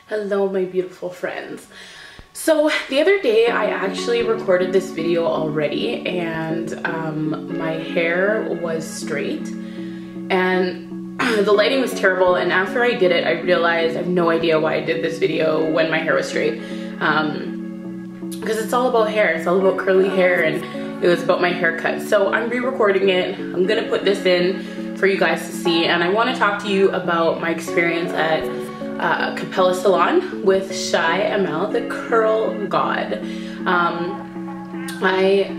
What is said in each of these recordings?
Hello my beautiful friends. So the other day I actually recorded this video already, and my hair was straight and the lighting was terrible, and after I did it I realized I have no idea why I did this video when my hair was straight, because it's all about hair. It's all about curly hair, and it was about my haircut. So I'm re-recording it. I'm gonna put this in for you guys to see, and I want to talk to you about my experience at Capella Salon with Shai Amiel, the curl god. I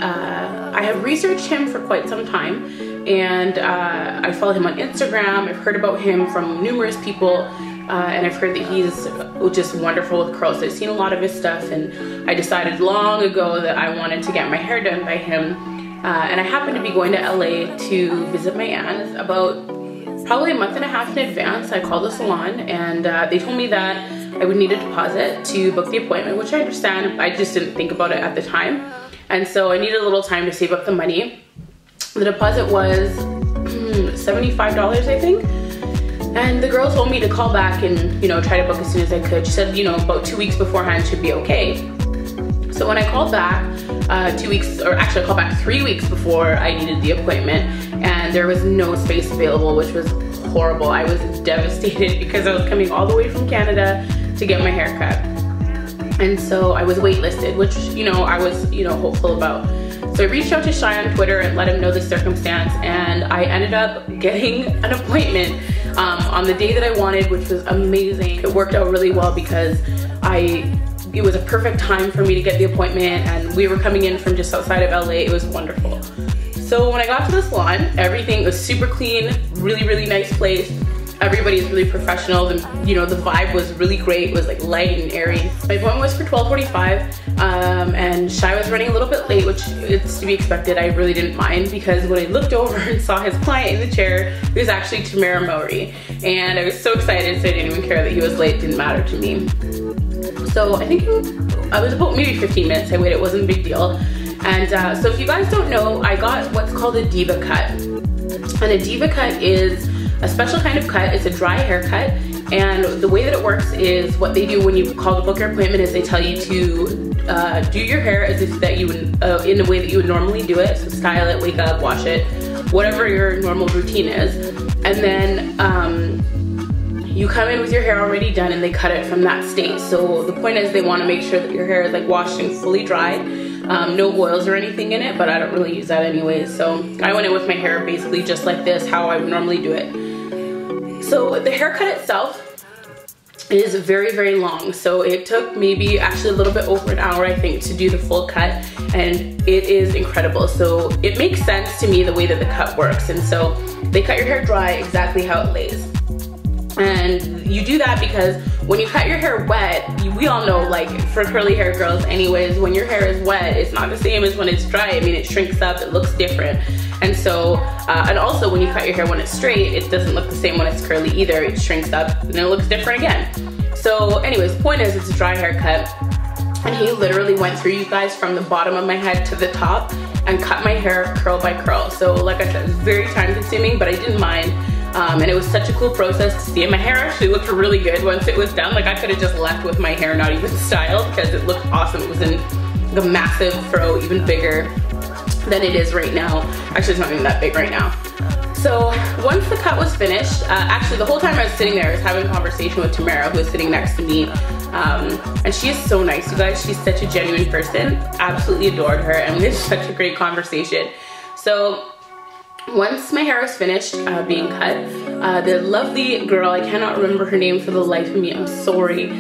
have researched him for quite some time, and I follow him on Instagram. I've heard about him from numerous people, and I've heard that he's just wonderful with curls. So I've seen a lot of his stuff, and I decided long ago that I wanted to get my hair done by him. And I happened to be going to LA to visit my aunt about probably a month and a half in advance. I called the salon, and they told me that I would need a deposit to book the appointment, which I understand. I just didn't think about it at the time, and so I needed a little time to save up the money. The deposit was $75, I think, and the girl told me to call back and try to book as soon as I could. She said about 2 weeks beforehand should be okay. So when I called back 2 weeks, or actually I called back 3 weeks before I needed the appointment, and there was no space available, which was horrible. I was devastated because I was coming all the way from Canada to get my hair cut. And so I was waitlisted, which I was hopeful about. So I reached out to Shai on Twitter and let him know the circumstance, and I ended up getting an appointment on the day that I wanted, which was amazing. It worked out really well because it was a perfect time for me to get the appointment, and we were coming in from just outside of LA. It was wonderful. So when I got to the salon, everything was super clean, really nice place. Everybody's really professional. The vibe was really great. It was like light and airy. My appointment was for 12:45, and Shai was running a little bit late, which is to be expected. I really didn't mind, because when I looked over and saw his client in the chair, it was actually Tamera Mowry, and I was so excited, so I didn't even care that he was late. It didn't matter to me. So I think I was about maybe 15 minutes I waited. It wasn't a big deal. And so if you guys don't know, I got what's called a Deva Cut. And a Deva Cut is a special kind of cut. It's a dry haircut. And the way that it works is, what they do when you call to book your appointment is they tell you to do your hair as if that you would, in the way that you would normally do it. So style it, wake up, wash it, whatever your normal routine is. And then you come in with your hair already done, and they cut it from that state. So the point is, they want to make sure that your hair is like washed and fully dry. No oils or anything in it, but I don't really use that anyways. So I went in with my hair basically just like this, how I would normally do it. So the haircut itself is very long. So it took maybe actually a little bit over an hour, I think, to do the full cut, and it is incredible. So it makes sense to me the way that the cut works. And so they cut your hair dry exactly how it lays. And you do that because when you cut your hair wet, we all know, like for curly hair girls anyways, when your hair is wet, it's not the same as when it's dry. I mean, it shrinks up, it looks different. And so, and also when you cut your hair when it's straight, it doesn't look the same when it's curly either. It shrinks up and it looks different again. So anyways, the point is, it's a dry haircut. And he literally went through, you guys, from the bottom of my head to the top and cut my hair curl by curl. So like I said, it was very time consuming, but I didn't mind. And it was such a cool process to see, and my hair actually looked really good once it was done. Like, I could have just left with my hair not even styled, because it looked awesome. It was in the massive fro, even bigger than it is right now. Actually, it's not even that big right now. So once the cut was finished, actually the whole time I was sitting there, I was having a conversation with Tamera, who was sitting next to me. And she is so nice, you guys. She's such a genuine person. Absolutely adored her, and we had such a great conversation. So once my hair was finished being cut, the lovely girl, I cannot remember her name for the life of me, I'm sorry.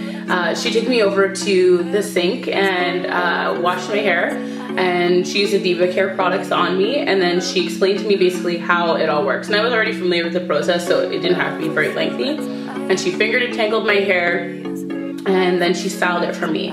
She took me over to the sink and washed my hair, and she used the Deva Care products on me, and then she explained to me basically how it all works. And I was already familiar with the process, so it didn't have to be very lengthy. And she fingered and tangled my hair, and then she styled it for me.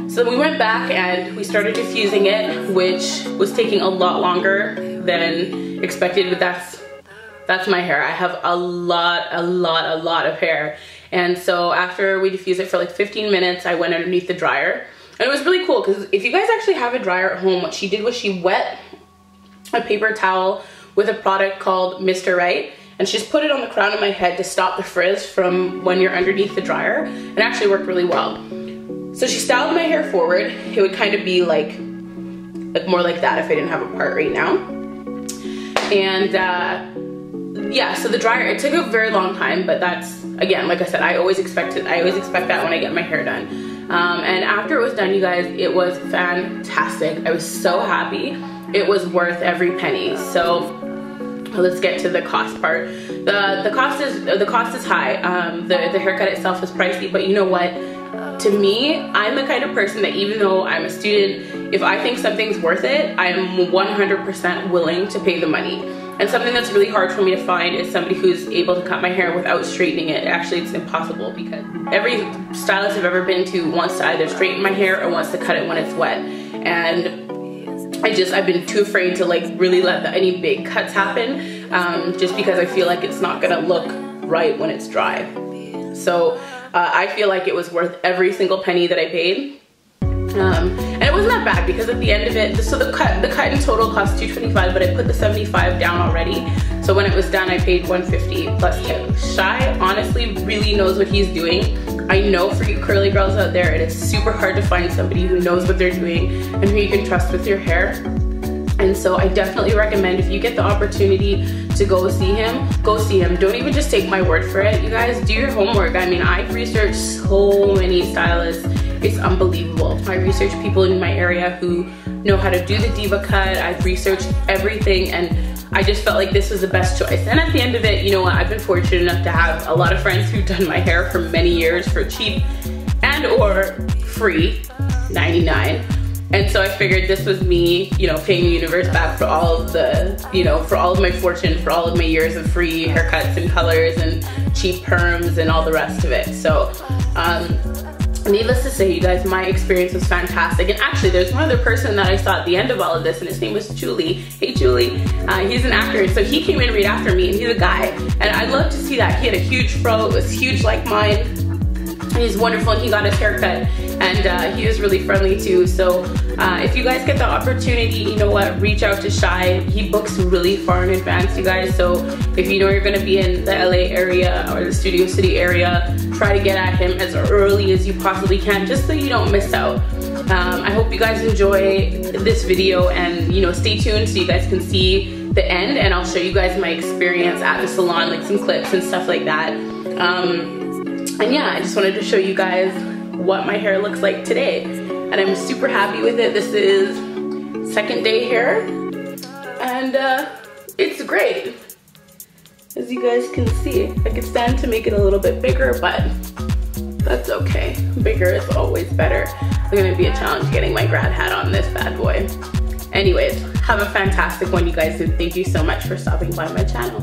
So we went back and we started diffusing it, which was taking a lot longer than expected, but that's my hair. I have a lot of hair. And so after we diffused it for like 15 minutes, I went underneath the dryer. And it was really cool, because if you guys actually have a dryer at home, what she did was she wet a paper towel with a product called Mr. Right, and she just put it on the crown of my head to stop the frizz from when you're underneath the dryer. It actually worked really well. So she styled my hair forward. It would kind of be like more like that if I didn't have a part right now. And yeah, so the dryer, it took a very long time, but that's, again, like I said, I always expect that when I get my hair done. And after it was done, you guys, it was fantastic. I was so happy. It was worth every penny. So let's get to the cost part. The cost is high. The haircut itself is pricey, but you know what? To me, I'm the kind of person that even though I'm a student, if I think something's worth it, I am 100% willing to pay the money. And something that's really hard for me to find is somebody who's able to cut my hair without straightening it. Actually, it's impossible because every stylist I've ever been to wants to either straighten my hair or wants to cut it when it's wet. And I've been too afraid to like really let any big cuts happen, just because I feel like it's not gonna look right when it's dry. So I feel like it was worth every single penny that I paid. And it wasn't that bad because at the end of it, so the cut in total cost $225, but I put the $75 down already. So when it was done, I paid $150 plus tip. Shai honestly really knows what he's doing. I know for you curly girls out there, it is super hard to find somebody who knows what they're doing and who you can trust with your hair. And so I definitely recommend, if you get the opportunity to go see him, go see him. Don't even just take my word for it. You guys, do your homework. I mean, I've researched so many stylists. It's unbelievable. I researched people in my area who know how to do the Deva Cut. I've researched everything, and I just felt like this was the best choice. And at the end of it, you know what? I've been fortunate enough to have a lot of friends who've done my hair for many years for cheap and or free, 99. And so I figured this was me, you know, paying the universe back for all of the, you know, for all of my fortune, for all of my years of free haircuts and colors and cheap perms and all the rest of it. So, needless to say, you guys, my experience was fantastic. And actually, there's one other person that I saw at the end of all of this, and his name was Julie. Hey, Julie. He's an actor, and so he came in right after me, and he's a guy. And I'd love to see that. He had a huge fro. It was huge like mine. He's wonderful, and he got his haircut, and he was really friendly too. So if you guys get the opportunity, you know what, reach out to Shai. He books really far in advance, you guys. So if you know you're gonna be in the LA area or the Studio City area, try to get at him as early as you possibly can, just so you don't miss out. I hope you guys enjoy this video, and you know, stay tuned so you guys can see the end, and I'll show you guys my experience at the salon, like some clips and stuff like that. And yeah, I just wanted to show you guys what my hair looks like today. And I'm super happy with it. This is second day hair, and it's great. As you guys can see, I could stand to make it a little bit bigger, but that's okay. Bigger is always better. It's gonna be a challenge getting my grad hat on this bad boy. Anyways, have a fantastic one, you guys, and thank you so much for stopping by my channel.